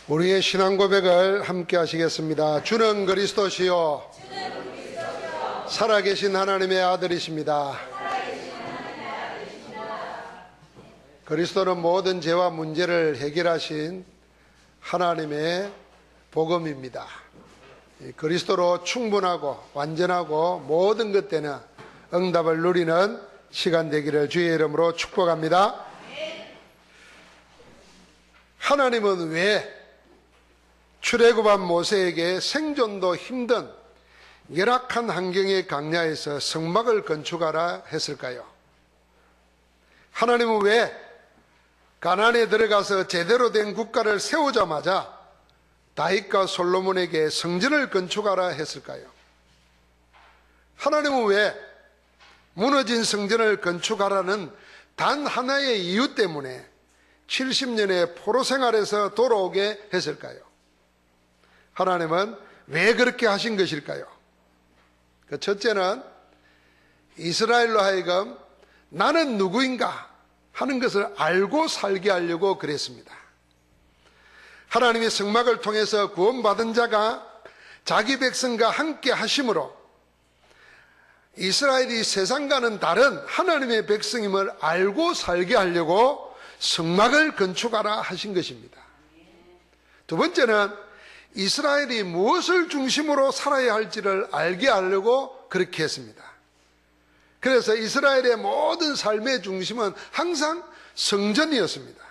우리의 신앙 고백을 함께 하시겠습니다. 주는 그리스도시요 살아계신 하나님의 아들이십니다. 그리스도는 모든 죄와 문제를 해결하신 하나님의 복음입니다. 그리스도로 충분하고 완전하고 모든 것 되는 응답을 누리는 시간 되기를 주의 이름으로 축복합니다. 하나님은 왜 출애굽한 모세에게 생존도 힘든 열악한 환경의 광야에서 성막을 건축하라 했을까요? 하나님은 왜 가나안에 들어가서 제대로 된 국가를 세우자마자 다윗과 솔로몬에게 성전을 건축하라 했을까요? 하나님은 왜 무너진 성전을 건축하라는 단 하나의 이유 때문에 70년의 포로 생활에서 돌아오게 했을까요? 하나님은 왜 그렇게 하신 것일까요? 그 첫째는 이스라엘로 하여금 나는 누구인가 하는 것을 알고 살게 하려고 그랬습니다. 하나님의 성막을 통해서 구원받은 자가 자기 백성과 함께 하심으로 이스라엘이 세상과는 다른 하나님의 백성임을 알고 살게 하려고 성막을 건축하라 하신 것입니다. 두 번째는 이스라엘이 무엇을 중심으로 살아야 할지를 알게 하려고 그렇게 했습니다. 그래서 이스라엘의 모든 삶의 중심은 항상 성전이었습니다.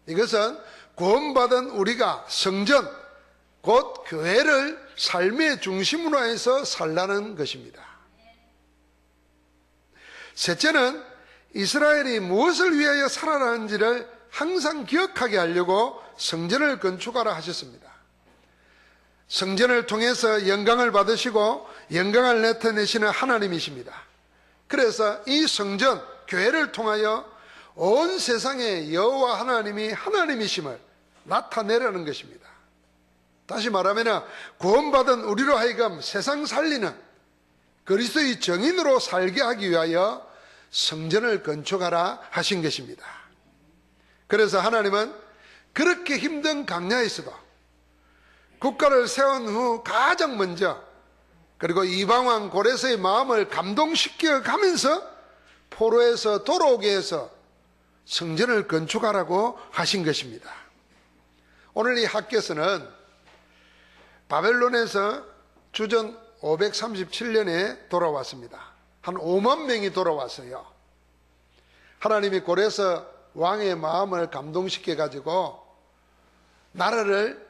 이것은 구원받은 우리가 성전, 곧 교회를 삶의 중심으로 해서 살라는 것입니다. 셋째는 이스라엘이 무엇을 위하여 살아가는지를 항상 기억하게 하려고 성전을 건축하라 하셨습니다. 성전을 통해서 영광을 받으시고 영광을 나타내시는 하나님이십니다. 그래서 이 성전, 교회를 통하여 온 세상에 여호와 하나님이 하나님이심을 나타내려는 것입니다. 다시 말하면 구원받은 우리로 하여금 세상 살리는 그리스도의 정인으로 살게 하기 위하여 성전을 건축하라 하신 것입니다. 그래서 하나님은 그렇게 힘든 광야에서도 국가를 세운 후 가장 먼저 그리고 이방왕 고레스의 마음을 감동시켜 가면서 포로에서 돌아오게 해서 성전을 건축하라고 하신 것입니다. 오늘 이 학교에서는 바벨론에서 주전 537년에 돌아왔습니다. 한 5만 명이 돌아왔어요. 하나님이 고레스 왕의 마음을 감동시켜 가지고 나라를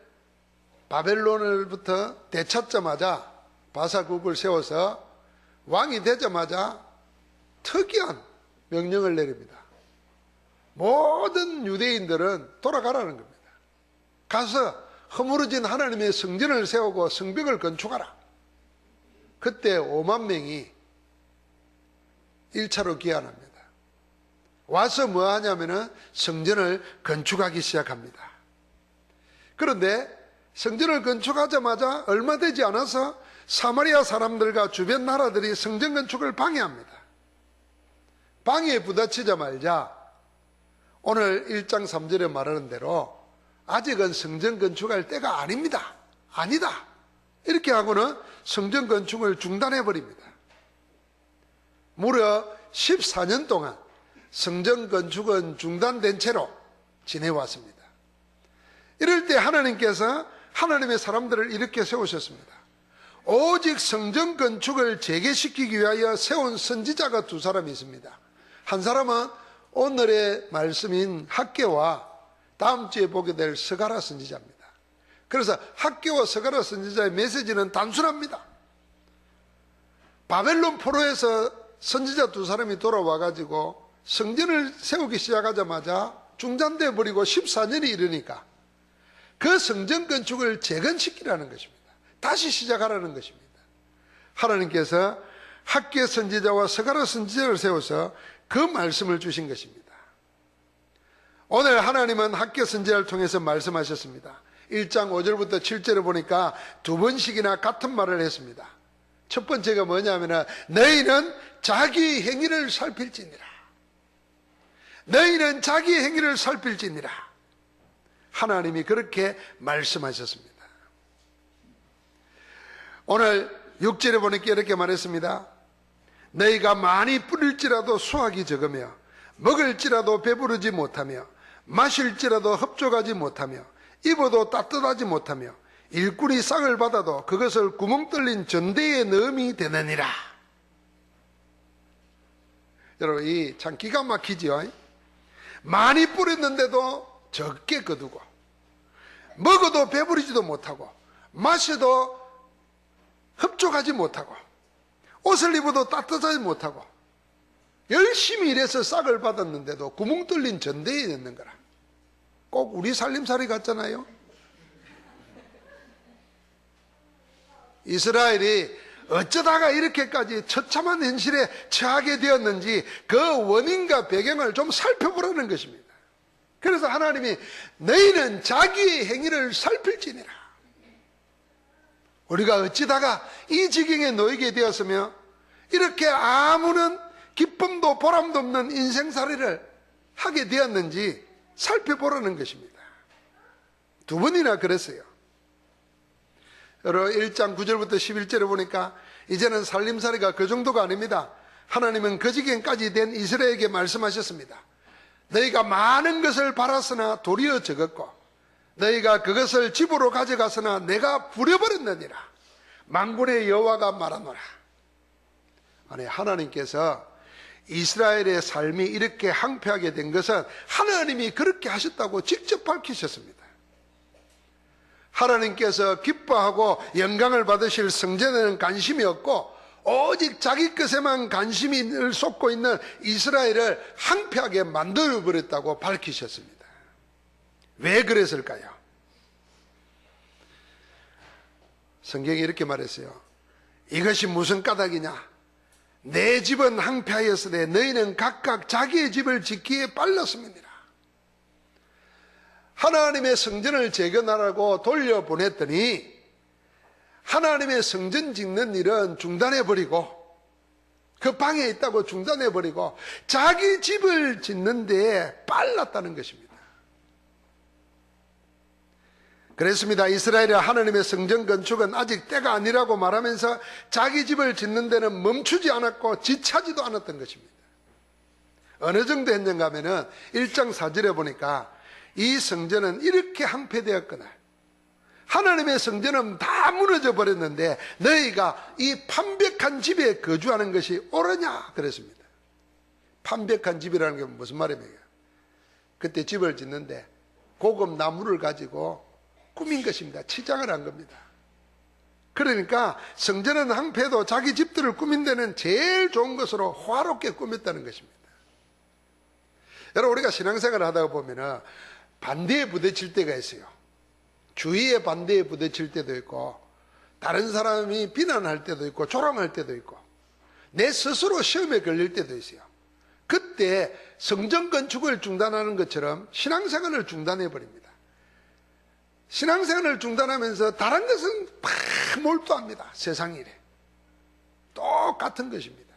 바벨론으로부터 되찾자마자 바사국을 세워서 왕이 되자마자 특이한 명령을 내립니다. 모든 유대인들은 돌아가라는 겁니다. 가서 허물어진 하나님의 성전을 세우고 성벽을 건축하라. 그때 5만 명이 1차로 귀환합니다. 와서 뭐 하냐면은 성전을 건축하기 시작합니다. 그런데 성전을 건축하자마자 얼마 되지 않아서 사마리아 사람들과 주변 나라들이 성전 건축을 방해합니다. 방해에 부딪히자마자 오늘 1장 3절에 말하는 대로 아직은 성전 건축할 때가 아닙니다. 아니다. 이렇게 하고는 성전 건축을 중단해 버립니다. 무려 14년 동안 성전 건축은 중단된 채로 지내왔습니다. 이럴 때 하나님께서 하나님의 사람들을 이렇게 세우셨습니다. 오직 성전 건축을 재개시키기 위하여 세운 선지자가 두 사람이 있습니다. 한 사람은 오늘의 말씀인 학개와 다음 주에 보게 될 스가랴 선지자입니다. 그래서 학개와 스가랴 선지자의 메시지는 단순합니다. 바벨론 포로에서 선지자 두 사람이 돌아와 가지고 성전을 세우기 시작하자마자 중단돼 버리고 14년이 이르니까 그 성전 건축을 재건시키라는 것입니다. 다시 시작하라는 것입니다. 하나님께서 학개 선지자와 스가랴 선지자를 세워서 그 말씀을 주신 것입니다. 오늘 하나님은 학개 선지자를 통해서 말씀하셨습니다. 1장 5절부터 7절을 보니까 두 번씩이나 같은 말을 했습니다. 첫 번째가 뭐냐면 너희는 자기 행위를 살필지니라. 너희는 자기 행위를 살필지니라. 하나님이 그렇게 말씀하셨습니다. 오늘 6절에 보니까 이렇게 말했습니다. 너희가 많이 뿌릴지라도 수확이 적으며 먹을지라도 배부르지 못하며 마실지라도 흡족하지 못하며 입어도 따뜻하지 못하며 일꾼이 싹을 받아도 그것을 구멍 뚫린 전대에 넣음이 되느니라. 여러분, 이 참 기가 막히죠. 많이 뿌렸는데도 적게 거두고 먹어도 배부르지도 못하고 마셔도 흡족하지 못하고 옷을 입어도 따뜻하지 못하고 열심히 일해서 싹을 받았는데도 구멍 뚫린 전대에 넣는 거라. 꼭 우리 살림살이 같잖아요. 이스라엘이 어쩌다가 이렇게까지 처참한 현실에 처하게 되었는지 그 원인과 배경을 좀 살펴보라는 것입니다. 그래서 하나님이 너희는 자기의 행위를 살필지니라. 우리가 어찌다가 이 지경에 놓이게 되었으며 이렇게 아무런 기쁨도 보람도 없는 인생살이를 하게 되었는지 살펴보라는 것입니다. 두 번이나 그랬어요. 여러분 1장 9절부터 11절에 보니까 이제는 살림살이가 그 정도가 아닙니다. 하나님은 그 지경까지 된 이스라엘에게 말씀하셨습니다. 너희가 많은 것을 바랐으나 도리어 적었고 너희가 그것을 집으로 가져갔으나 내가 부려버렸느니라. 만군의 여호와가 말하노라. 아니, 하나님께서 이스라엘의 삶이 이렇게 황폐하게 된 것은 하나님이 그렇게 하셨다고 직접 밝히셨습니다. 하나님께서 기뻐하고 영광을 받으실 성전에는 관심이 없고 오직 자기 것에만 관심을 쏟고 있는 이스라엘을 황폐하게 만들어버렸다고 밝히셨습니다. 왜 그랬을까요? 성경이 이렇게 말했어요. 이것이 무슨 까닭이냐? 내 집은 황폐하였으되 너희는 각각 자기의 집을 짓기에 빨랐음이니라. 하나님의 성전을 재건하라고 돌려보냈더니 하나님의 성전 짓는 일은 중단해버리고 그 방에 있다고 중단해버리고 자기 집을 짓는 데에 빨랐다는 것입니다. 그랬습니다. 이스라엘의 하나님의 성전 건축은 아직 때가 아니라고 말하면서 자기 집을 짓는 데는 멈추지 않았고 지체하지도 않았던 것입니다. 어느 정도 했는가 하면은 1장 4절에 보니까 이 성전은 이렇게 황폐되었거나 하나님의 성전은 다 무너져 버렸는데 너희가 이 판벽한 집에 거주하는 것이 옳으냐 그랬습니다. 판벽한 집이라는 게 무슨 말입니까? 그때 집을 짓는데 고급 나무를 가지고 꾸민 것입니다. 치장을 한 겁니다. 그러니까 성전은 황폐도 자기 집들을 꾸민 데는 제일 좋은 것으로 화롭게 꾸몄다는 것입니다. 여러분, 우리가 신앙생활을 하다가 보면은 반대에 부딪힐 때가 있어요. 주위의 반대에 부딪힐 때도 있고 다른 사람이 비난할 때도 있고 조롱할 때도 있고 내 스스로 시험에 걸릴 때도 있어요. 그때 성전 건축을 중단하는 것처럼 신앙생활을 중단해버립니다. 신앙생활을 중단하면서 다른 것은 막 몰두합니다. 세상 일에. 똑같은 것입니다.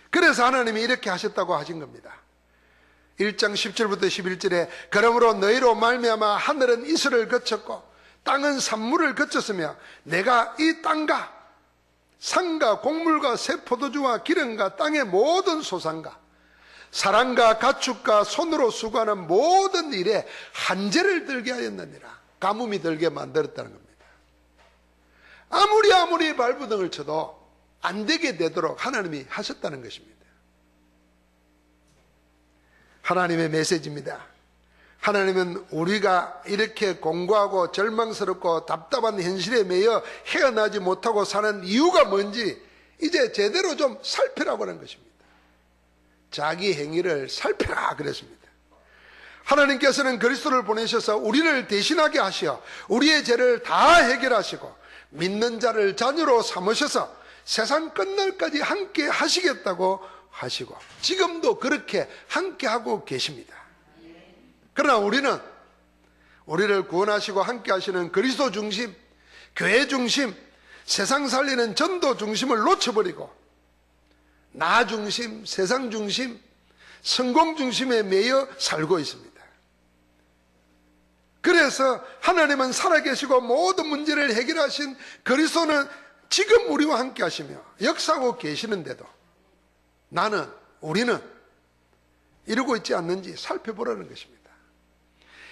그래서 하나님이 이렇게 하셨다고 하신 겁니다. 1장 10절부터 11절에 그러므로 너희로 말미암아 하늘은 이슬을 거쳤고 땅은 산물을 거쳤으며 내가 이 땅과 산과 곡물과 새 포도주와 기름과 땅의 모든 소산과 사람과 가축과 손으로 수고하는 모든 일에 한재를 들게 하였느니라. 가뭄이 들게 만들었다는 겁니다. 아무리 발부등을 쳐도 안 되게 되도록 하나님이 하셨다는 것입니다. 하나님의 메시지입니다. 하나님은 우리가 이렇게 공고하고 절망스럽고 답답한 현실에 매여 헤어나지 못하고 사는 이유가 뭔지 이제 제대로 좀 살피라고 하는 것입니다. 자기 행위를 살펴라 그랬습니다. 하나님께서는 그리스도를 보내셔서 우리를 대신하게 하시어 우리의 죄를 다 해결하시고 믿는 자를 자녀로 삼으셔서 세상 끝날까지 함께 하시겠다고 하시고 지금도 그렇게 함께 하고 계십니다. 그러나 우리는 우리를 구원하시고 함께 하시는 그리스도 중심, 교회 중심, 세상 살리는 전도 중심을 놓쳐버리고 나 중심, 세상 중심, 성공 중심에 매여 살고 있습니다. 그래서 하나님은 살아계시고 모든 문제를 해결하신 그리스도는 지금 우리와 함께 하시며 역사하고 계시는데도 우리는 이루고 있지 않는지 살펴보라는 것입니다.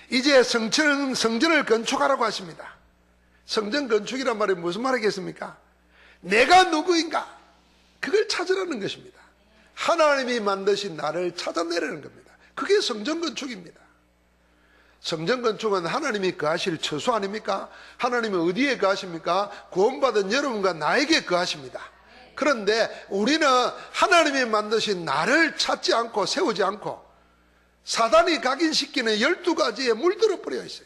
이제 성전을 건축하라고 하십니다. 성전 건축이란 말이 무슨 말이겠습니까? 내가 누구인가? 그걸 찾으라는 것입니다. 하나님이 만드신 나를 찾아내라는 겁니다. 그게 성전 건축입니다. 성전 건축은 하나님이 거하실 처소 아닙니까? 하나님이 어디에 거하십니까? 구원받은 여러분과 나에게 거하십니다. 그런데 우리는 하나님이 만드신 나를 찾지 않고 세우지 않고 사단이 각인시키는 12가지에 물들어 버려 있어요.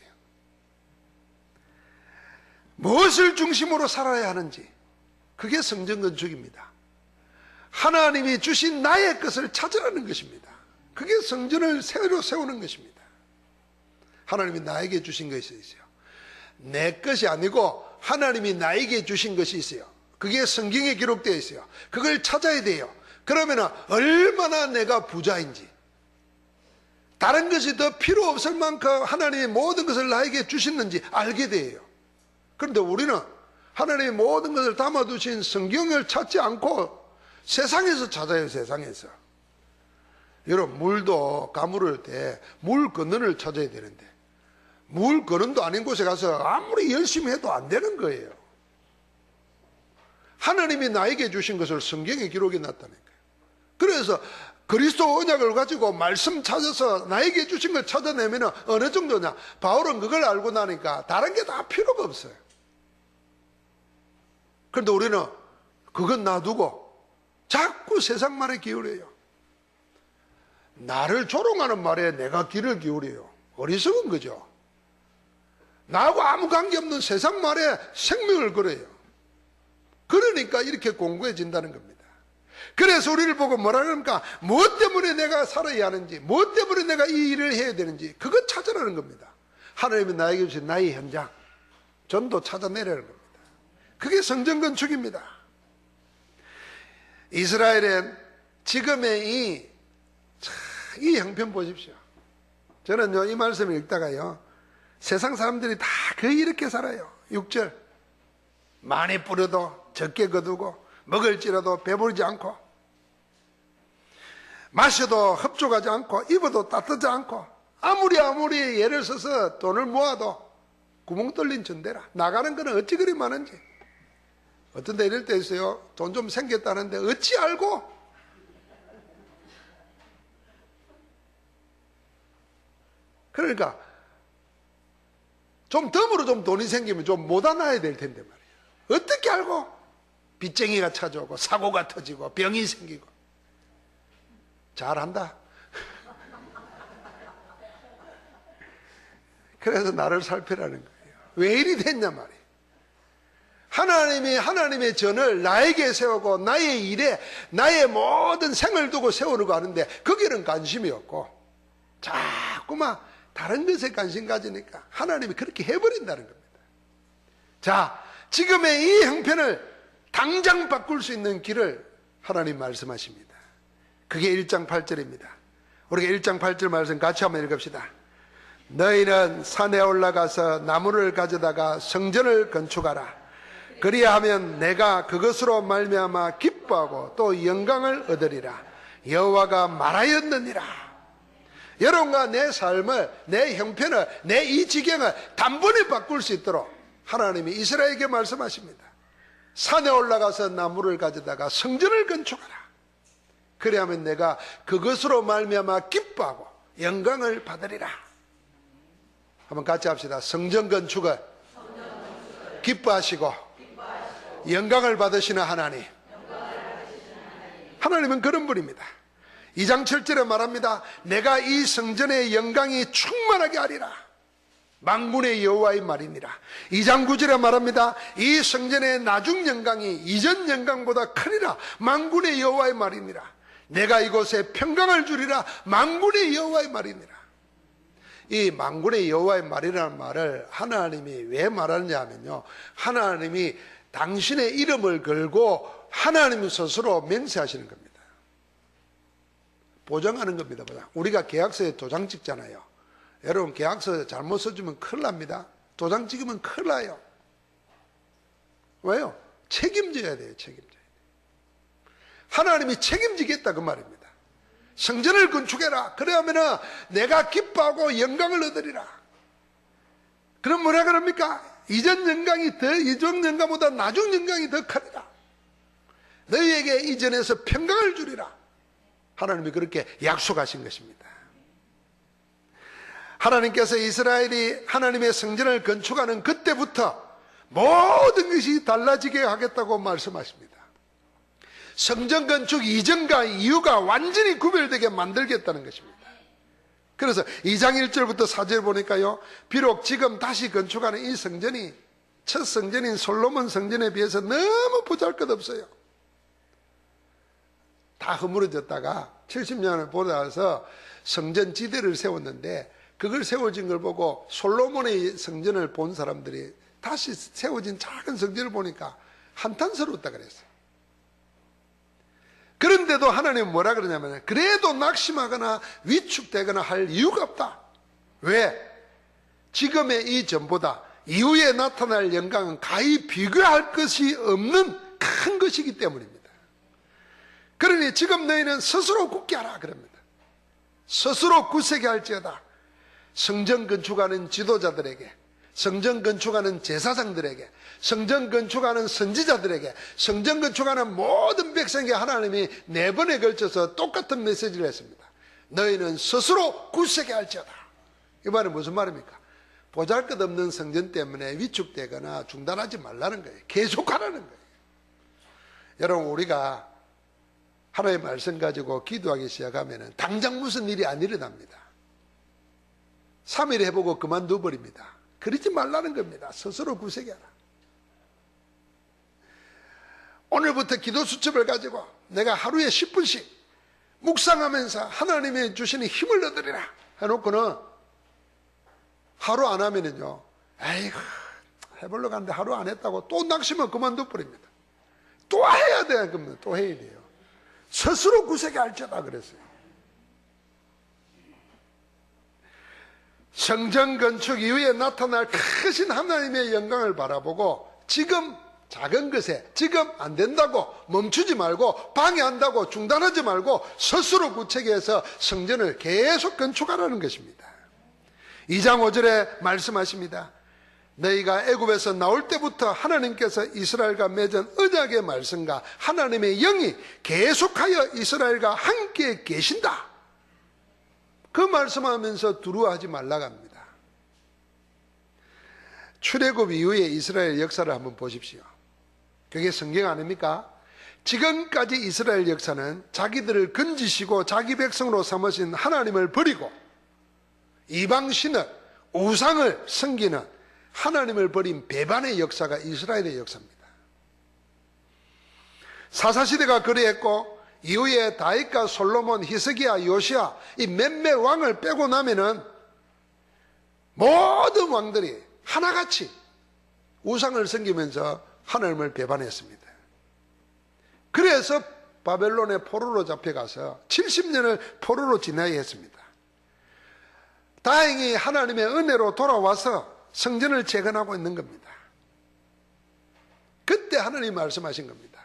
무엇을 중심으로 살아야 하는지, 그게 성전 건축입니다. 하나님이 주신 나의 것을 찾으라는 것입니다. 그게 성전을 새로 세우는 것입니다. 하나님이 나에게 주신 것이 있어요. 내 것이 아니고 하나님이 나에게 주신 것이 있어요. 그게 성경에 기록되어 있어요. 그걸 찾아야 돼요. 그러면 얼마나 내가 부자인지, 다른 것이 더 필요 없을 만큼 하나님이 모든 것을 나에게 주셨는지 알게 돼요. 그런데 우리는 하나님이 모든 것을 담아두신 성경을 찾지 않고 세상에서 찾아요. 세상에서. 여러분, 물도 가물을 때 물 근원을 찾아야 되는데 물 근원도 아닌 곳에 가서 아무리 열심히 해도 안 되는 거예요. 하나님이 나에게 주신 것을 성경에 기록해 놨다니까요. 그래서 그리스도 언약을 가지고 말씀 찾아서 나에게 주신 걸 찾아내면 어느 정도냐? 바울은 그걸 알고 나니까 다른 게 다 필요가 없어요. 그런데 우리는 그건 놔두고 자꾸 세상 말에 기울여요. 나를 조롱하는 말에 내가 귀를 기울여요. 어리석은 거죠. 나하고 아무 관계없는 세상 말에 생명을 걸어요. 그러니까 이렇게 공고해진다는 겁니다. 그래서 우리를 보고 뭐라 그럽니까? 무엇 때문에 내가 살아야 하는지, 무엇 때문에 내가 이 일을 해야 되는지, 그것 찾으라는 겁니다. 하나님이 나에게 주신 나의 현장, 전도 찾아내라는 겁니다. 그게 성전 건축입니다. 이스라엘은 지금의 이 형편 보십시오. 저는요, 이 말씀을 읽다가요, 세상 사람들이 다 거의 이렇게 살아요. 6절. 많이 뿌려도 적게 거두고, 먹을지라도 배부르지 않고, 마셔도 흡족하지 않고, 입어도 따뜻하지 않고, 아무리 예를 써서 돈을 모아도 구멍 뚫린 전대라. 나가는 거는 어찌 그리 많은지. 어떤 데 이럴 때 있어요. 돈 좀 생겼다는데 어찌 알고? 그러니까 좀 덤으로 좀 돈이 생기면 좀 못 안아야 될 텐데 말이에요. 어떻게 알고? 빚쟁이가 찾아오고 사고가 터지고 병이 생기고. 잘한다. 그래서 나를 살피라는 거예요. 왜 이리 됐냐 말이에요. 하나님이 하나님의 전을 나에게 세우고 나의 일에 나의 모든 생을 두고 세우려고 하는데 거기는 관심이 없고 자꾸만 다른 것에 관심 가지니까 하나님이 그렇게 해버린다는 겁니다. 자, 지금의 이 형편을 당장 바꿀 수 있는 길을 하나님 말씀하십니다. 그게 1장 8절입니다. 우리가 1장 8절 말씀 같이 한번 읽읍시다. 너희는 산에 올라가서 나무를 가져다가 성전을 건축하라. 그리하면 내가 그것으로 말미암아 기뻐하고 또 영광을 얻으리라. 여호와가 말하였느니라. 여러분과 내 삶을, 내 형편을, 내 이 지경을 단번에 바꿀 수 있도록 하나님이 이스라엘에게 말씀하십니다. 산에 올라가서 나무를 가져다가 성전을 건축하라. 그리하면 내가 그것으로 말미암아 기뻐하고 영광을 받으리라. 한번 같이 합시다. 성전 건축을 기뻐하시고 영광을 받으시는 하나님. 하나님은 그런 분입니다. 2장 7절에 말합니다. 내가 이 성전의 영광이 충만하게 하리라. 만군의 여호와의 말이니라. 2장 9절에 말합니다. 이 성전의 나중 영광이 이전 영광보다 크리라. 만군의 여호와의 말이니라. 내가 이곳에 평강을 주리라. 만군의 여호와의 말이니라. 이 만군의 여호와의 말이라는 말을 하나님이 왜 말하느냐 하면요, 하나님이 당신의 이름을 걸고 하나님 스스로 맹세하시는 겁니다. 보장하는 겁니다. 우리가 계약서에 도장 찍잖아요. 여러분 계약서 잘못 써주면 큰일 납니다. 도장 찍으면 큰일 나요. 왜요? 책임져야 돼요. 책임져야 돼요. 하나님이 책임지겠다 그 말입니다. 성전을 건축해라. 그러면은 내가 기뻐하고 영광을 얻으리라. 그럼 뭐라 그럽니까? 이전 영광보다 나중 영광이 더 크리라. 너희에게 이전에서 평강을 주리라. 하나님이 그렇게 약속하신 것입니다. 하나님께서 이스라엘이 하나님의 성전을 건축하는 그때부터 모든 것이 달라지게 하겠다고 말씀하십니다. 성전 건축 이전과 이후가 완전히 구별되게 만들겠다는 것입니다. 그래서 2장 1절부터 4절 보니까요, 비록 지금 다시 건축하는 이 성전이 첫 성전인 솔로몬 성전에 비해서 너무 보잘것없어요. 다 허물어졌다가 70년을 보다서 성전 지대를 세웠는데, 그걸 세워진 걸 보고 솔로몬의 성전을 본 사람들이 다시 세워진 작은 성전을 보니까 한탄스러웠다 그랬어요. 그런데도 하나님은 뭐라 그러냐면, 그래도 낙심하거나 위축되거나 할 이유가 없다. 왜? 지금의 이 전보다 이후에 나타날 영광은 가히 비교할 것이 없는 큰 것이기 때문입니다. 그러니 지금 너희는 스스로 굳게 하라 그럽니다. 스스로 굳세게 할지어다. 성전 건축하는 지도자들에게, 성전 건축하는 제사장들에게, 성전 건축하는 선지자들에게, 성전 건축하는 모든 백성에게 하나님이 4번에 걸쳐서 똑같은 메시지를 했습니다. 너희는 스스로 굳세게 할지어다. 이 말은 무슨 말입니까? 보잘것없는 성전 때문에 위축되거나 중단하지 말라는 거예요. 계속하라는 거예요. 여러분, 우리가 하나님의 말씀 가지고 기도하기 시작하면 당장 무슨 일이 안 일어납니다. 3일 해보고 그만둬 버립니다. 그러지 말라는 겁니다. 스스로 굳세게 하라. 오늘부터 기도 수첩을 가지고 내가 하루에 10분씩 묵상하면서 하나님이 주시는 힘을 얻으리라 해놓고는 하루 안 하면은요, 에이구, 해보려고 하는데 하루 안 했다고 또 낙심은 그만둬 버립니다. 또 해야 돼요. 그러면 또 해야 돼요. 스스로 굳세게 할지어다 그랬어요. 성전 건축 이후에 나타날 크신 하나님의 영광을 바라보고 지금 작은 것에 지금 안 된다고 멈추지 말고 방해한다고 중단하지 말고 스스로 굳세게 해서 성전을 계속 건축하라는 것입니다. 2장 5절에 말씀하십니다. 너희가 애굽에서 나올 때부터 하나님께서 이스라엘과 맺은 언약의 말씀과 하나님의 영이 계속하여 이스라엘과 함께 계신다. 그 말씀하면서 두려워하지 말라고 합니다. 출애굽 이후에 이스라엘 역사를 한번 보십시오. 그게 성경 아닙니까? 지금까지 이스라엘 역사는 자기들을 건지시고 자기 백성으로 삼으신 하나님을 버리고 이방신을, 우상을 섬기는 하나님을 버린 배반의 역사가 이스라엘의 역사입니다. 사사시대가 그리했고 이후에 다윗과 솔로몬, 히스기야, 요시야 이 몇몇 왕을 빼고 나면은 모든 왕들이 하나같이 우상을 섬기면서 하나님을 배반했습니다. 그래서 바벨론의 포로로 잡혀가서 70년을 포로로 지내야 했습니다. 다행히 하나님의 은혜로 돌아와서 성전을 재건하고 있는 겁니다. 그때 하나님이 말씀하신 겁니다.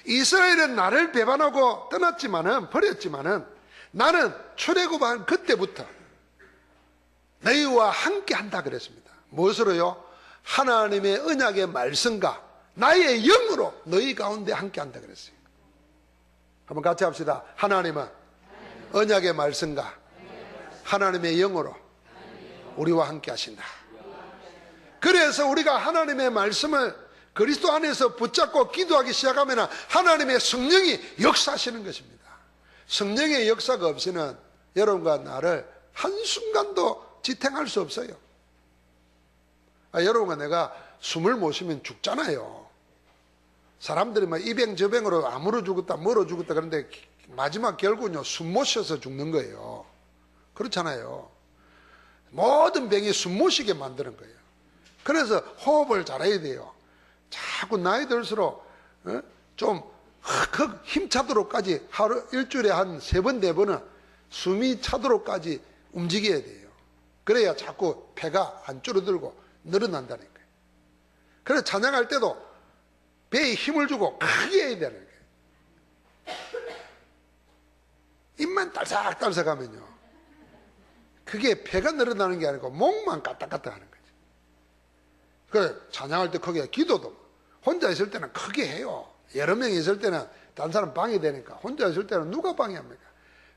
이스라엘은 나를 배반하고 떠났지만은, 버렸지만은 나는 출애굽한 그때부터 너희와 함께 한다 그랬습니다. 무엇으로요? 하나님의 언약의 말씀과 나의 영으로 너희 가운데 함께 한다 그랬어요. 한번 같이 합시다. 하나님은 언약의 말씀과 하나님의 영으로 우리와 함께 하신다. 그래서 우리가 하나님의 말씀을 그리스도 안에서 붙잡고 기도하기 시작하면 하나님의 성령이 역사하시는 것입니다. 성령의 역사가 없이는 여러분과 나를 한순간도 지탱할 수 없어요. 여러분과 내가 숨을 못 쉬면 죽잖아요. 사람들이 막 이병저병으로 암으로 죽었다 멀어 죽었다 그런데 마지막 결국은요, 숨 못 쉬어서 죽는 거예요. 그렇잖아요. 모든 병이 숨 못 쉬게 만드는 거예요. 그래서 호흡을 잘해야 돼요. 자꾸 나이 들수록 좀 힘차도록까지 하루 일주일에 한 3번 4번은 숨이 차도록까지 움직여야 돼요. 그래야 자꾸 폐가 안 줄어들고 늘어난다는 거예요. 그래서 찬양할 때도 배에 힘을 주고 크게 해야 되는 거예요. 입만 딸싹딸싹 하면요, 그게 폐가 늘어나는 게 아니고 목만 까딱까딱 하는 거죠. 그래, 찬양할 때 크게, 기도도 혼자 있을 때는 크게 해요. 여러 명이 있을 때는 다른 사람 방해되니까. 혼자 있을 때는 누가 방해합니까?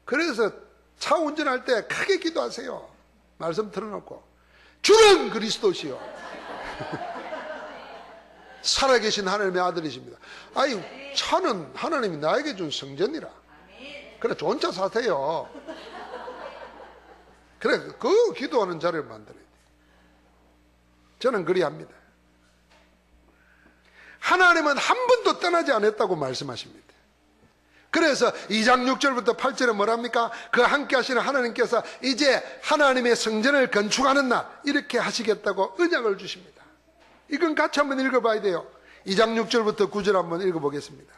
그래서 차 운전할 때 크게 기도하세요. 말씀 틀어놓고 주는 그리스도시요 살아계신 하나님의 아들이십니다. 아니, 차는 하나님이 나에게 준 성전이라. 그래, 좋은 차 사세요. 그래, 그 기도하는 자리를 만들어야 돼. 저는 그리합니다. 하나님은 한 번도 떠나지 않았다고 말씀하십니다. 그래서 2장 6절부터 8절에 뭐랍니까? 그 함께 하시는 하나님께서 이제 하나님의 성전을 건축하는 날 이렇게 하시겠다고 언약을 주십니다. 이건 같이 한번 읽어봐야 돼요. 2장 6절부터 9절 한번 읽어보겠습니다.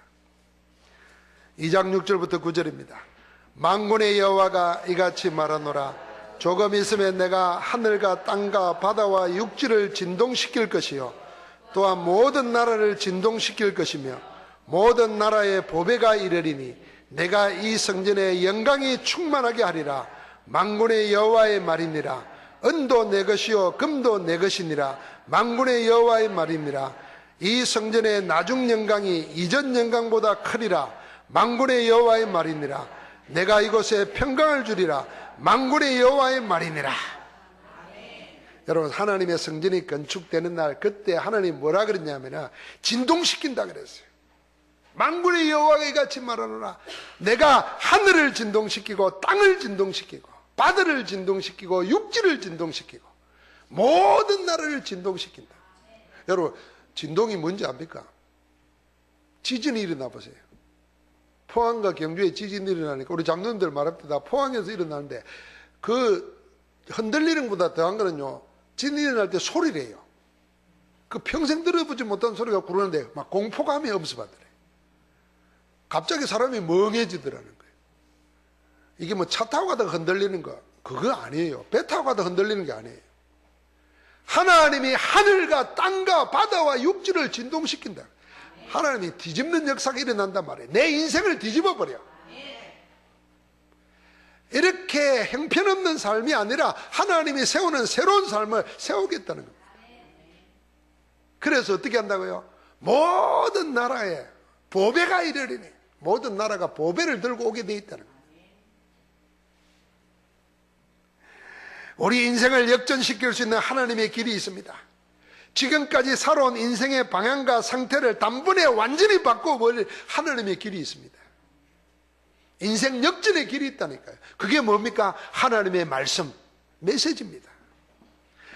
2장 6절부터 9절입니다. 만군의 여호와가 이같이 말하노라. 조금 있으면 내가 하늘과 땅과 바다와 육지를 진동시킬 것이요 또한 모든 나라를 진동시킬 것이며 모든 나라의 보배가 이르리니 내가 이 성전의 영광이 충만하게 하리라. 만군의 여호와의 말이니라. 은도 내 것이요 금도 내 것이니라. 만군의 여호와의 말이니라. 이 성전의 나중 영광이 이전 영광보다 크리라. 만군의 여호와의 말이니라. 내가 이곳에 평강을 주리라. 만군의 여호와의 말이니라. 여러분, 하나님의 성전이 건축되는 날, 그때 하나님 뭐라 그랬냐면 진동시킨다 그랬어요. 만군의 여호와가 이같이 말하노라. 내가 하늘을 진동시키고 땅을 진동시키고 바다를 진동시키고 육지를 진동시키고 모든 나라를 진동시킨다. 여러분, 진동이 뭔지 압니까? 지진이 일어나 보세요. 포항과 경주에 지진이 일어나니까 우리 장로님들 말합니다. 포항에서 일어나는데 그 흔들리는 것보다 더한 거는요, 지진이 일어날 때 소리를 해요. 그 평생 들어보지 못한 소리가 구르는데 막 공포감이 엄습하더래. 갑자기 사람이 멍해지더라는 거예요. 이게 뭐 차 타고 가다가 흔들리는 거 그거 아니에요. 배 타고 가다가 흔들리는 게 아니에요. 하나님이 하늘과 땅과 바다와 육지를 진동시킨다. 하나님이 뒤집는 역사가 일어난단 말이에요. 내 인생을 뒤집어 버려. 이렇게 형편없는 삶이 아니라 하나님이 세우는 새로운 삶을 세우겠다는 겁니다. 그래서 어떻게 한다고요? 모든 나라에 보배가 이르리니 모든 나라가 보배를 들고 오게 돼 있다는 겁니다. 우리 인생을 역전시킬 수 있는 하나님의 길이 있습니다. 지금까지 살아온 인생의 방향과 상태를 단번에 완전히 바꿔버릴 하나님의 길이 있습니다. 인생 역전의 길이 있다니까요. 그게 뭡니까? 하나님의 말씀, 메시지입니다.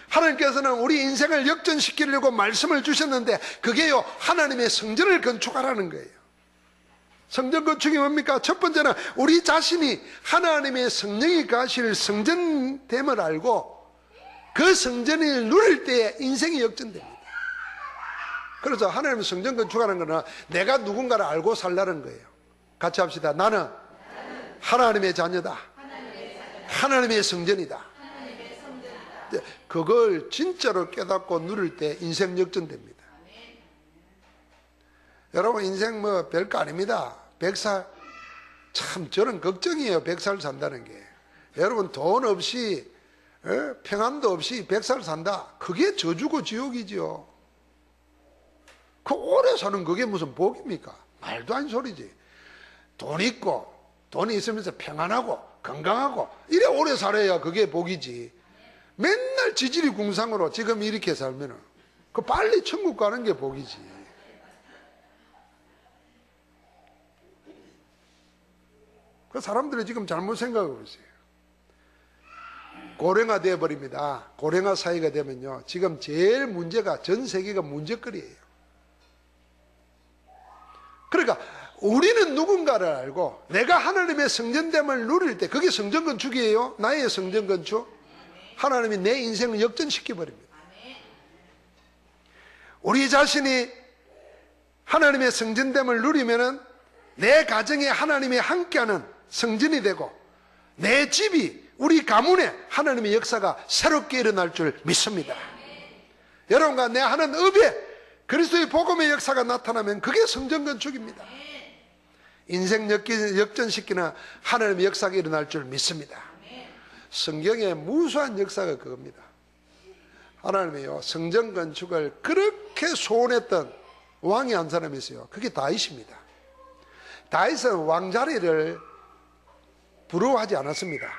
하나님께서는 우리 인생을 역전시키려고 말씀을 주셨는데 그게요, 하나님의 성전을 건축하라는 거예요. 성전 건축이 뭡니까? 첫 번째는 우리 자신이 하나님의 성령이 가실 성전됨을 알고 그 성전을 누릴 때 인생이 역전됩니다. 그래서 하나님의 성전 건축하는 것은 내가 누군가를 알고 살라는 거예요. 같이 합시다. 나는 하나님의 자녀다. 하나님의 성전이다. 그걸 진짜로 깨닫고 누릴 때 인생 역전됩니다. 여러분, 인생 뭐 별거 아닙니다. 100살, 참 저는 걱정이에요. 100살 산다는 게. 여러분, 돈 없이 평안도 없이 100살 산다. 그게 저주고 지옥이죠. 그 오래 사는 그게 무슨 복입니까? 말도 안 소리지. 돈 있고 돈이 있으면서 평안하고 건강하고 이래 오래 살아야 그게 복이지. 맨날 지질이 궁상으로 지금 이렇게 살면은 그 빨리 천국 가는 게 복이지. 그 사람들이 지금 잘못 생각하고 있어요. 고령화 되어버립니다. 고령화 사회가 되면요, 지금 제일 문제가 전 세계가 문제거리예요. 그러니까 우리는 누군가를 알고 내가 하나님의 성전됨을 누릴 때 그게 성전 건축이에요. 나의 성전 건축. 하나님이 내 인생을 역전시켜버립니다. 우리 자신이 하나님의 성전됨을 누리면은 내 가정에 하나님이 함께하는 성전이 되고 내 집이 우리 가문에 하나님의 역사가 새롭게 일어날 줄 믿습니다. 여러분과 내 하는 업에 그리스도의 복음의 역사가 나타나면 그게 성전 건축입니다. 인생 역전시키는 하나님의 역사가 일어날 줄 믿습니다. 성경의 무수한 역사가 그겁니다. 하나님이요, 성전 건축을 그렇게 소원했던 왕이 한 사람이 있어요. 그게 다윗입니다. 다윗은 왕자리를 부러워하지 않았습니다.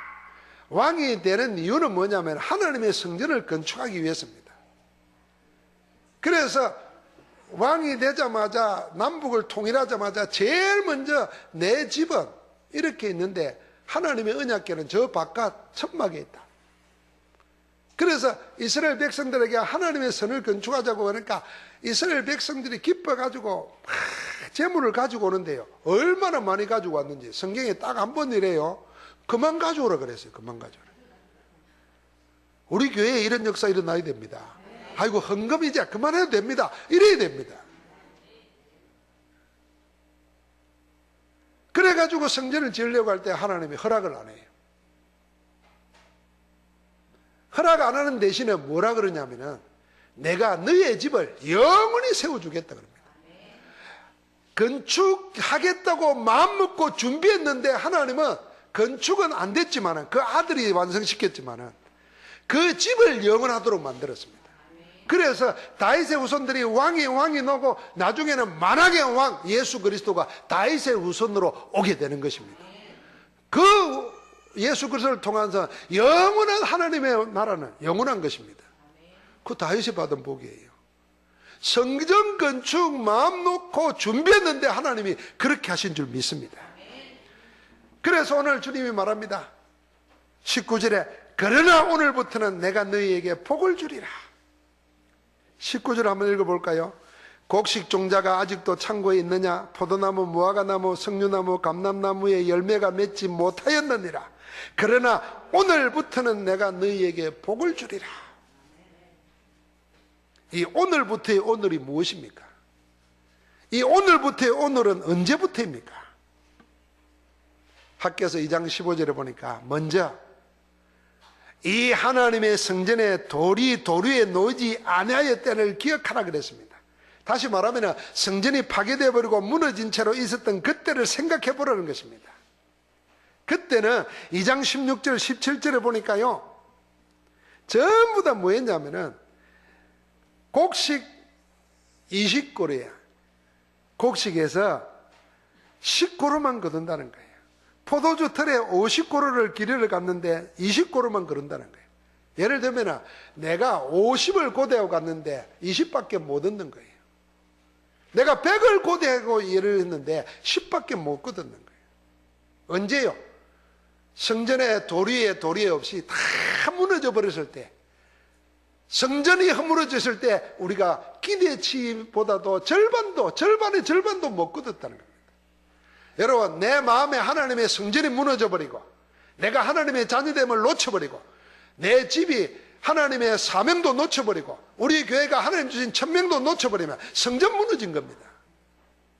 왕이 되는 이유는 뭐냐면 하나님의 성전을 건축하기 위해서입니다. 그래서 왕이 되자마자, 남북을 통일하자마자 제일 먼저 내 집은 이렇게 있는데 하나님의 언약궤는 저 바깥 천막에 있다. 그래서 이스라엘 백성들에게 하나님의 선을 건축하자고 하니까 이스라엘 백성들이 기뻐가지고 재물을 가지고 오는데요, 얼마나 많이 가지고 왔는지 성경에 딱 한 번 이래요. 그만 가져오라 그랬어요. 그만 가져오라. 우리 교회에 이런 역사 일어나야 됩니다. 아이고 헌금 이제 그만해도 됩니다. 이래야 됩니다. 그래가지고 성전을 지으려고 할 때 하나님이 허락을 안 해요. 허락 안 하는 대신에 뭐라 그러냐면은 내가 너의 집을 영원히 세워주겠다 그럽니다. 건축하겠다고 마음먹고 준비했는데 하나님은 건축은 안 됐지만은 그 아들이 완성시켰지만은 그 집을 영원하도록 만들었습니다. 그래서 다윗의 후손들이 왕이 나고 나중에는 만왕의 왕 예수 그리스도가 다윗의 후손으로 오게 되는 것입니다. 그 예수 그리스도를 통해서 영원한 하나님의 나라는 영원한 것입니다. 그 다윗이 받은 복이에요. 성전 건축 마음 놓고 준비했는데 하나님이 그렇게 하신 줄 믿습니다. 그래서 오늘 주님이 말합니다. 19절에 그러나 오늘부터는 내가 너희에게 복을 주리라. 19절 한번 읽어볼까요? 곡식 종자가 아직도 창고에 있느냐? 포도나무, 무화과나무, 석류나무, 감람나무에 열매가 맺지 못하였느니라. 그러나 오늘부터는 내가 너희에게 복을 주리라. 이 오늘부터의 오늘이 무엇입니까? 이 오늘부터의 오늘은 언제부터입니까? 학교에서 2장 15절에 보니까 먼저 이 하나님의 성전에 돌이 도류에 놓이지 아니하였다를 기억하라 그랬습니다. 다시 말하면 성전이 파괴되어 버리고 무너진 채로 있었던 그때를 생각해 보라는 것입니다. 그때는 2장 16절 17절에 보니까요, 전부 다 뭐였냐면은 곡식 20고루야. 곡식에서 10고루만 거둔다는 거예요. 포도주 틀에 50고루를 기르러 갔는데 20고루만 거둔다는 거예요. 예를 들면 내가 50을 고대하고 갔는데 20밖에 못 얻는 거예요. 내가 100을 고대하고 일을 했는데 10밖에 못 거뒀는 거예요. 언제요? 성전에 도리에 없이 다 무너져 버렸을 때, 성전이 허물어졌을 때 우리가 기대치보다도 절반의 절반도 못 거뒀다는 겁니다. 여러분, 내 마음에 하나님의 성전이 무너져 버리고 내가 하나님의 자녀됨을 놓쳐버리고 내 집이 하나님의 사명도 놓쳐버리고 우리 교회가 하나님 주신 천명도 놓쳐버리면 성전 무너진 겁니다.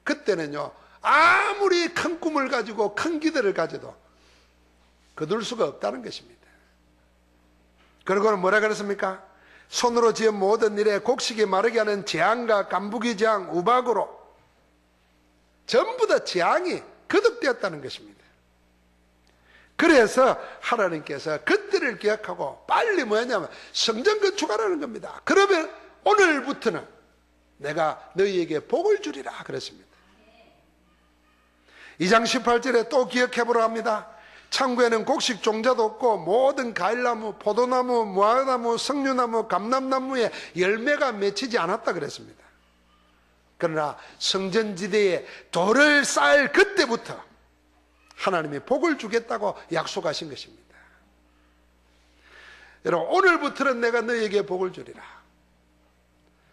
그때는요, 아무리 큰 꿈을 가지고 큰 기대를 가져도 거둘 수가 없다는 것입니다. 그리고는 뭐라 그랬습니까? 손으로 지은 모든 일에 곡식이 마르게 하는 재앙과 깐부기 재앙, 우박으로 전부 다 재앙이 거듭되었다는 것입니다. 그래서 하나님께서 그때를 기억하고 빨리 뭐냐면 성전 건축하라는 겁니다. 그러면 오늘부터는 내가 너희에게 복을 주리라 그랬습니다. 2장 18절에 또 기억해보라 합니다. 창고에는 곡식 종자도 없고 모든 과일나무, 포도나무, 무화과나무, 석류나무, 감람나무에 열매가 맺히지 않았다 그랬습니다. 그러나 성전지대에 돌을 쌓을 그때부터 하나님이 복을 주겠다고 약속하신 것입니다. 여러분, 오늘부터는 내가 너희에게 복을 주리라.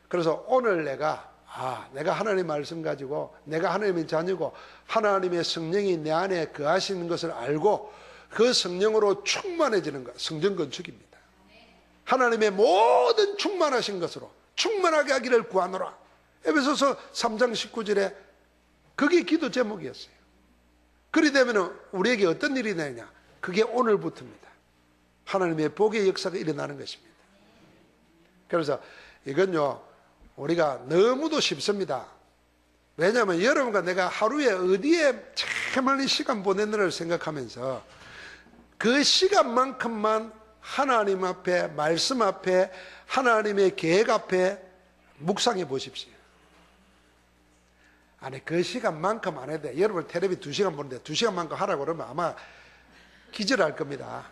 그래서 오늘 내가 하나님 말씀 가지고 내가 하나님의 자녀고 하나님의 성령이 내 안에 거하시는 것을 알고 그 성령으로 충만해지는 것, 성전 건축입니다. 하나님의 모든 충만하신 것으로 충만하게 하기를 구하노라. 에베소서 3장 19절에 그게 기도 제목이었어요. 그리 되면 우리에게 어떤 일이 되느냐? 그게 오늘부터입니다. 하나님의 복의 역사가 일어나는 것입니다. 그래서 이건요, 우리가 너무도 쉽습니다. 왜냐하면 여러분과 내가 하루에 어디에 참 많은 시간 보내느냐를 생각하면서 그 시간만큼만 하나님 앞에, 말씀 앞에, 하나님의 계획 앞에 묵상해 보십시오. 아니, 그 시간만큼 안 해도 돼. 여러분 텔레비 2시간 보는데 2시간만큼 하라고 그러면 아마 기절할 겁니다.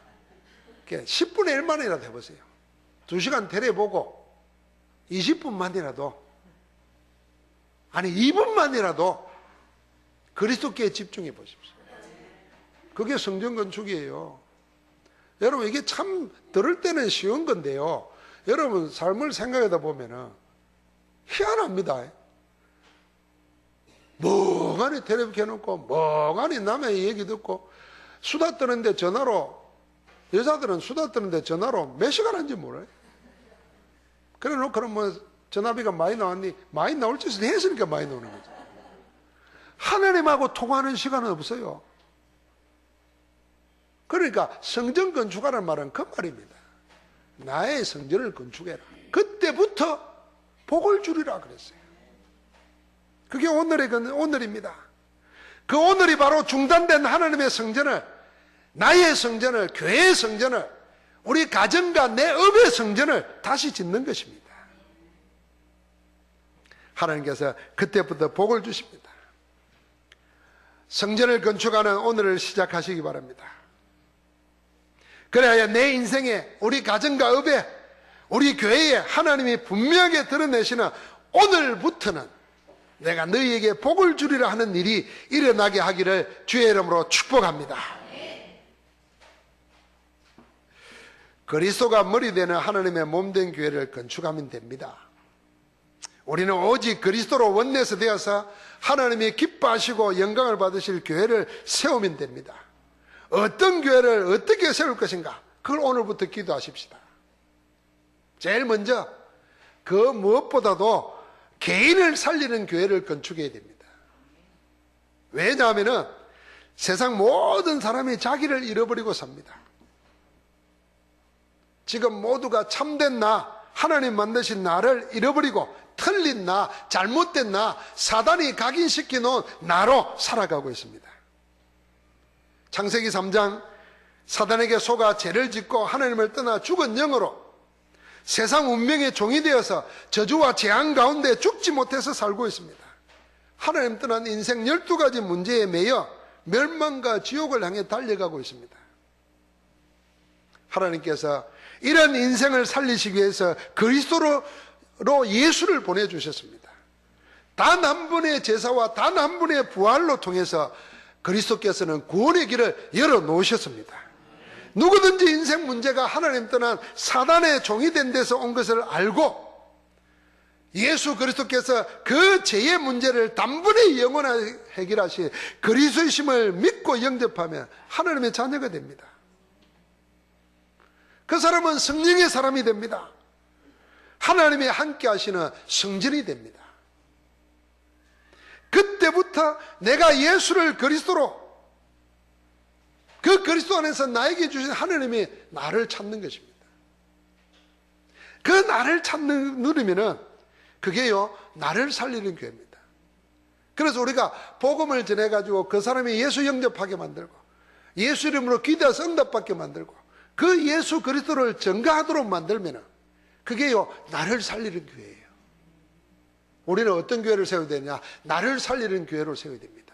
10분의 1만이라도 해보세요. 2시간 텔레비 보고 20분만이라도, 아니 2분만이라도 그리스도께 집중해 보십시오. 그게 성전 건축이에요. 여러분, 이게 참 들을 때는 쉬운 건데요, 여러분 삶을 생각하다 보면은 희한합니다. 멍하니 텔레비 켜놓고 멍하니 남의 얘기 듣고, 수다 떠는데 전화로, 여자들은 수다 떠는데 전화로 몇 시간 한지 몰라요. 그래 놓고 그럼 뭐 전화비가 많이 나왔니? 많이 나올 짓을 했으니까 많이 나오는 거죠. 하나님하고 통화하는 시간은 없어요. 그러니까 성전 건축하라는 말은 그 말입니다. 나의 성전을 건축해라. 그때부터 복을 주리라 그랬어요. 그게 오늘입니다. 그 오늘이 바로 중단된 하나님의 성전을, 나의 성전을, 교회의 성전을, 우리 가정과 내 업의 성전을 다시 짓는 것입니다. 하나님께서 그때부터 복을 주십니다. 성전을 건축하는 오늘을 시작하시기 바랍니다. 그래야 내 인생에, 우리 가정과 업에, 우리 교회에 하나님이 분명하게 드러내시는 오늘부터는 내가 너희에게 복을 주리라 하는 일이 일어나게 하기를 주의 이름으로 축복합니다. 그리스도가 머리 되는 하나님의 몸된 교회를 건축하면 됩니다. 우리는 오직 그리스도로 원내서 되어서 하나님이 기뻐하시고 영광을 받으실 교회를 세우면 됩니다. 어떤 교회를 어떻게 세울 것인가, 그걸 오늘부터 기도하십시다. 제일 먼저 그 무엇보다도 개인을 살리는 교회를 건축해야 됩니다. 왜냐하면 세상 모든 사람이 자기를 잃어버리고 삽니다. 지금 모두가 참된 나, 하나님 만드신 나를 잃어버리고 틀린 나, 잘못된 나, 사단이 각인시켜 놓은 나로 살아가고 있습니다. 창세기 3장, 사단에게 속아 죄를 짓고 하나님을 떠나 죽은 영으로 세상 운명의 종이 되어서 저주와 재앙 가운데 죽지 못해서 살고 있습니다. 하나님 떠난 인생 12가지 문제에 매여 멸망과 지옥을 향해 달려가고 있습니다. 하나님께서 이런 인생을 살리시기 위해서 그리스도로 예수를 보내주셨습니다. 단 한 분의 제사와 단 한 분의 부활로 통해서 그리스도께서는 구원의 길을 열어놓으셨습니다. 누구든지 인생 문제가 하나님 떠난 사단의 종이 된 데서 온 것을 알고 예수 그리스도께서 그 죄의 문제를 단번에 영원하게 해결하시 그리스도의 심을 믿고 영접하면 하나님의 자녀가 됩니다. 그 사람은 성령의 사람이 됩니다. 하나님이 함께 하시는 성전이 됩니다. 그때부터 내가 예수를 그리스도로, 그 그리스도 안에서 나에게 주신 하나님이 나를 찾는 것입니다. 그 나를 누리면은 그게요, 나를 살리는 교회입니다. 그래서 우리가 복음을 전해가지고 그 사람이 예수 영접하게 만들고 예수 이름으로 기도해서 응답받게 만들고 그 예수 그리스도를 전가하도록 만들면은 그게요, 나를 살리는 교회예요. 우리는 어떤 교회를 세워야 되냐? 나를 살리는 교회로 세워야 됩니다.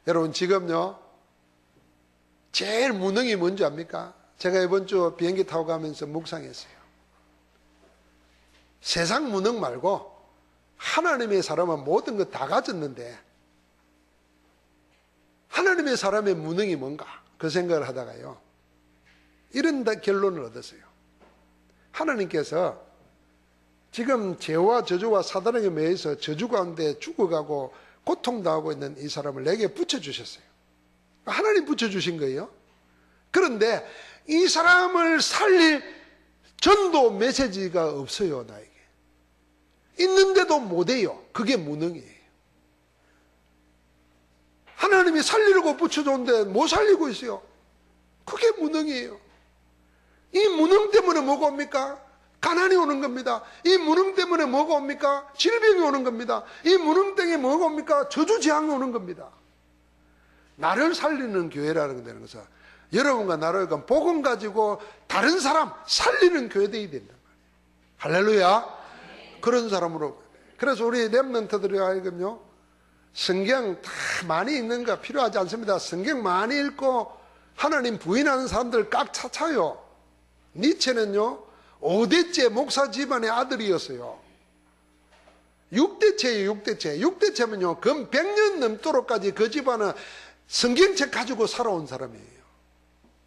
여러분, 지금요, 제일 무능이 뭔지 압니까? 제가 이번 주 비행기 타고 가면서 묵상했어요. 세상 무능 말고 하나님의 사람은 모든 것 다 가졌는데 하나님의 사람의 무능이 뭔가? 그 생각을 하다가요, 이런 결론을 얻었어요. 하나님께서 지금 죄와 저주와 사단에게 매여서 저주 가운데 죽어가고 고통당하고 있는 이 사람을 내게 붙여주셨어요. 하나님 붙여주신 거예요. 그런데 이 사람을 살릴 전도 메시지가 없어요, 나에게. 있는데도 못해요. 그게 무능이에요. 하나님이 살리려고 붙여줬는데 못 살리고 있어요. 그게 무능이에요. 이 무능 때문에 뭐가 옵니까? 가난이 오는 겁니다. 이 무능 때문에 뭐가 옵니까? 질병이 오는 겁니다. 이 무능 때문에 뭐가 옵니까? 저주재앙이 오는 겁니다. 나를 살리는 교회라는 것은 여러분과 나를 복음 가지고 다른 사람 살리는 교회 되어야 된단 말이에요. 할렐루야. 그런 사람으로. 그래서 우리 렘넌트들이 하여금요, 성경 다 많이 읽는 거 필요하지 않습니다. 성경 많이 읽고 하나님 부인하는 사람들 꽉 차차요. 니체는요 5대째 목사 집안의 아들이었어요. 6대째예요. 6대째면요 금 100년 넘도록까지 그 집안은 성경책 가지고 살아온 사람이에요.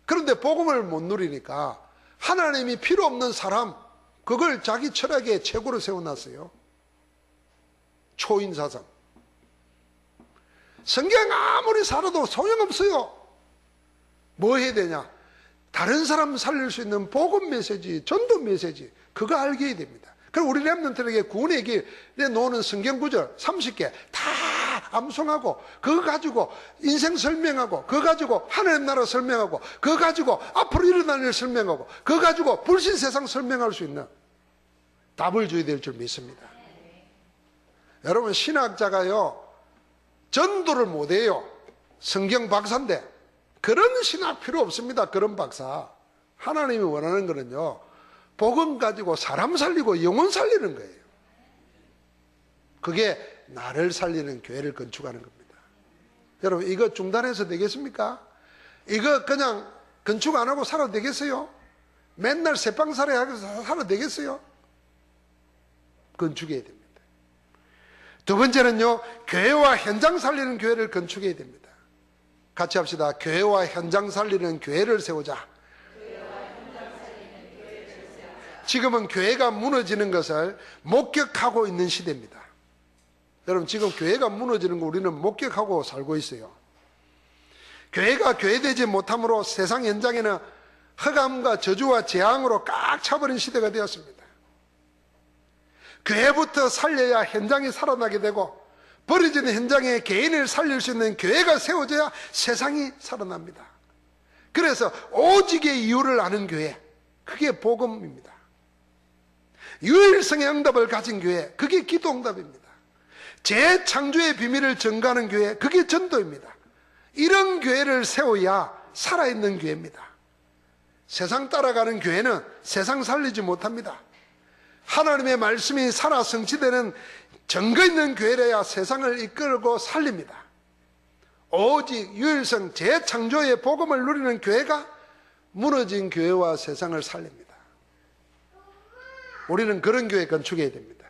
그런데 복음을 못 누리니까 하나님이 필요 없는 사람, 그걸 자기 철학의 최고로 세워놨어요. 초인사상. 성경 아무리 살아도 소용없어요. 뭐 해야 되냐? 다른 사람 살릴 수 있는 복음 메시지, 전도 메시지, 그거 알게 해야 됩니다. 그럼 우리 렘넌트에게 구원의 길에 놓는 성경 구절 30개 다 암송하고, 그거 가지고 인생 설명하고, 그거 가지고 하나님 나라 설명하고, 그거 가지고 앞으로 일어날 일 설명하고, 그거 가지고 불신 세상 설명할 수 있는 답을 줘야 될 줄 믿습니다. 여러분, 신학자가요 전도를 못해요. 성경 박사인데 그런 신학 필요 없습니다. 그런 박사. 하나님이 원하는 거는요 복음 가지고 사람 살리고 영혼 살리는 거예요. 그게 나를 살리는 교회를 건축하는 겁니다. 여러분, 이거 중단해서 되겠습니까? 이거 그냥 건축 안 하고 살아도 되겠어요? 맨날 새빵살이 하고 살아도 되겠어요? 건축해야 됩니다. 두 번째는요, 교회와 현장 살리는 교회를 건축해야 됩니다. 같이 합시다. 교회와 현장 살리는 교회를 세우자. 지금은 교회가 무너지는 것을 목격하고 있는 시대입니다. 여러분, 지금 교회가 무너지는 거 우리는 목격하고 살고 있어요. 교회가 교회되지 못함으로 세상 현장에는 흑암과 저주와 재앙으로 꽉 차버린 시대가 되었습니다. 교회부터 살려야 현장이 살아나게 되고, 버려지는 현장에 개인을 살릴 수 있는 교회가 세워져야 세상이 살아납니다. 그래서 오직의 이유를 아는 교회, 그게 복음입니다. 유일성의 응답을 가진 교회, 그게 기도 응답입니다. 재창조의 비밀을 전가하는 교회, 그게 전도입니다. 이런 교회를 세워야 살아있는 교회입니다. 세상 따라가는 교회는 세상 살리지 못합니다. 하나님의 말씀이 살아 성취되는 증거 있는 교회라야 세상을 이끌고 살립니다. 오직 유일성 재창조의 복음을 누리는 교회가 무너진 교회와 세상을 살립니다. 우리는 그런 교회 건축해야 됩니다.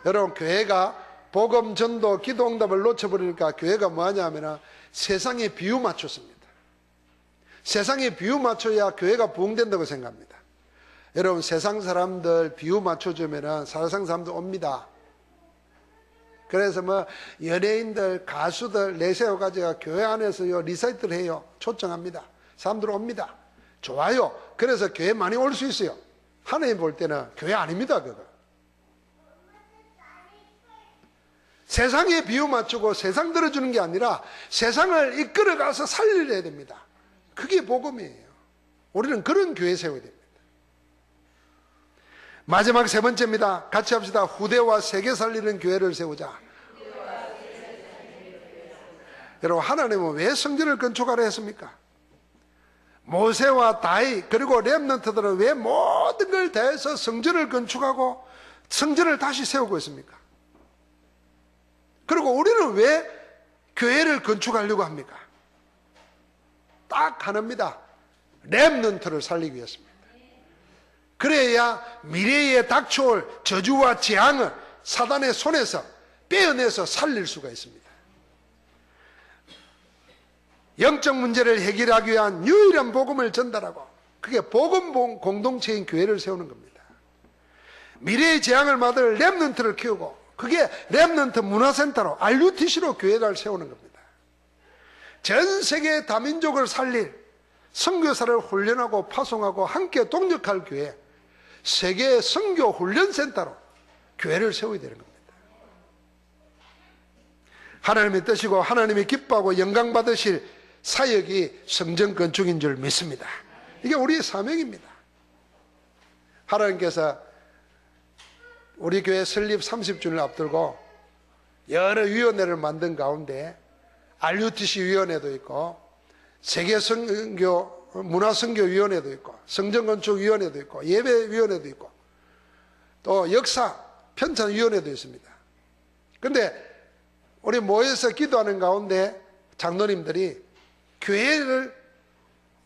여러분, 교회가 복음, 전도, 기도 응답을 놓쳐버리니까 교회가 뭐하냐 하면 세상에 비유 맞췄습니다. 세상에 비유 맞춰야 교회가 부흥된다고 생각합니다. 여러분, 세상 사람들 비유 맞춰주면 세상 사람들 옵니다. 그래서 뭐 연예인들, 가수들 내세워가지고 교회 안에서 리사이트를 해요. 초청합니다. 사람들 옵니다. 좋아요. 그래서 교회 많이 올 수 있어요. 하나님 볼 때는 교회 아닙니다. 그거 세상에 비유 맞추고 세상 들어주는 게 아니라 세상을 이끌어가서 살려야 됩니다. 그게 복음이에요. 우리는 그런 교회 세워야 됩니다. 마지막 세 번째입니다. 같이 합시다. 후대와 세계 살리는 교회를 세우자. 여러분, 하나님은 왜 성전을 건축하라 했습니까? 모세와 다윗 그리고 렘넌트들은 왜 모든 걸 다해서 성전을 건축하고 성전을 다시 세우고 있습니까? 그리고 우리는 왜 교회를 건축하려고 합니까? 딱 하나입니다. 렘넌트를 살리기 위해서입니다. 그래야 미래에 닥쳐올 저주와 재앙을 사단의 손에서 빼어내서 살릴 수가 있습니다. 영적 문제를 해결하기 위한 유일한 복음을 전달하고, 그게 복음 공동체인 교회를 세우는 겁니다. 미래의 재앙을 받을 렘넌트를 키우고, 그게 렘넌트 문화센터로 RUTC로 교회를 세우는 겁니다. 전 세계 다민족을 살릴 선교사를 훈련하고 파송하고 함께 동력할 교회, 세계 선교 훈련센터로 교회를 세워야 되는 겁니다. 하나님의 뜻이고 하나님이 기뻐하고 영광 받으실 사역이 성전 건축인 줄 믿습니다. 이게 우리의 사명입니다. 하나님께서 우리 교회 설립 30주년을 앞두고 여러 위원회를 만든 가운데 RUTC 위원회도 있고 세계선교 문화선교위원회도 있고 성전건축위원회도 있고 예배위원회도 있고 또 역사 편찬위원회도 있습니다. 그런데 우리 모여서 기도하는 가운데 장로님들이 교회를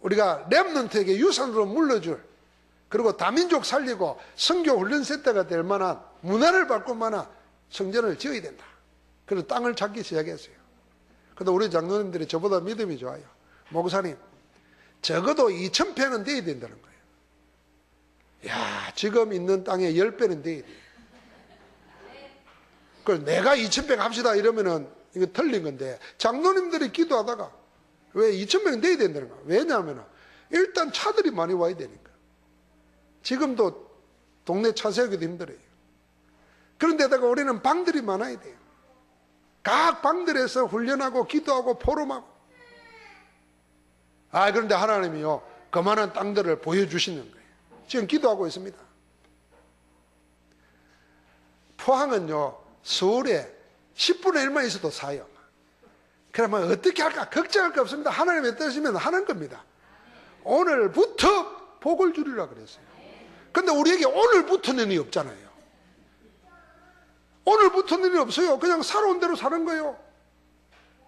우리가 렘넌트에게 유산으로 물려줄, 그리고 다민족 살리고 선교 훈련센터가 될 만한, 문화를 바꿀 만한 성전을 지어야 된다. 그래서 땅을 찾기 시작했어요. 근데 우리 장로님들이 저보다 믿음이 좋아요. 목사님, 적어도 2,000평은 돼야 된다는 거예요. 야, 지금 있는 땅의 10배는 돼야 돼요. 그래서 내가 2,000평 합시다 이러면은 이거 틀린 건데, 장로님들이 기도하다가 왜 2,000평 돼야 된다는 거야. 왜냐하면 일단 차들이 많이 와야 되니까. 지금도 동네 차 세우기도 힘들어요. 그런데다가 우리는 방들이 많아야 돼요. 각 방들에서 훈련하고 기도하고 포럼하고. 그런데 하나님이요, 그만한 땅들을 보여주시는 거예요. 지금 기도하고 있습니다. 포항은요, 서울에 10분의 1만 있어도 사요. 그러면 어떻게 할까? 걱정할 거 없습니다. 하나님의 뜻이면 하는 겁니다. 오늘부터 복을 주리라 그랬어요. 근데 우리에게 오늘부터는 이 없잖아요. 오늘부터는 이 없어요. 그냥 살아온 대로 사는 거예요.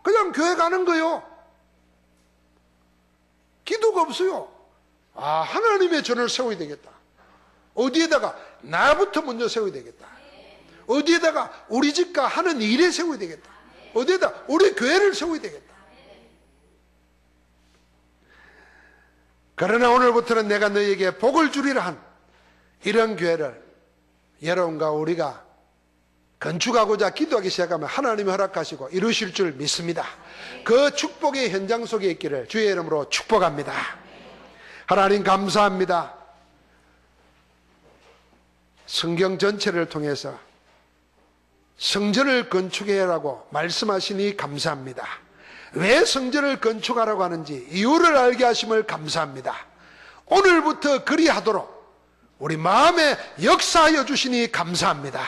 그냥 교회 가는 거예요. 기도가 없어요. 하나님의 전을 세워야 되겠다. 어디에다가? 나부터 먼저 세워야 되겠다. 어디에다가? 우리 집과 하는 일에 세워야 되겠다. 어디에다? 우리 교회를 세워야 되겠다. 그러나 오늘부터는 내가 너희에게 복을 주리라 한 이런 교회를 여러분과 우리가 건축하고자 기도하기 시작하면 하나님이 허락하시고 이루실 줄 믿습니다. 그 축복의 현장 속에 있기를 주의 이름으로 축복합니다. 하나님 감사합니다. 성경 전체를 통해서 성전을 건축해라고 말씀하시니 감사합니다. 왜 성전을 건축하라고 하는지 이유를 알게 하심을 감사합니다. 오늘부터 그리하도록 우리 마음에 역사하여 주시니 감사합니다.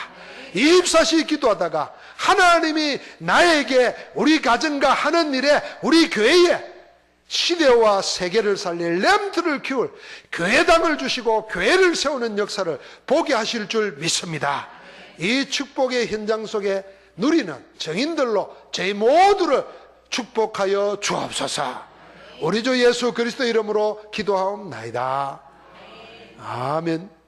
24시 기도하다가 하나님이 나에게 우리 가정과 하는 일에 우리 교회에 시대와 세계를 살릴 렘트를 키울 교회당을 주시고 교회를 세우는 역사를 보게 하실 줄 믿습니다. 이 축복의 현장 속에 누리는 정인들로 저희 모두를 축복하여 주옵소서. 우리 주 예수 그리스도 이름으로 기도하옵나이다. 아멘.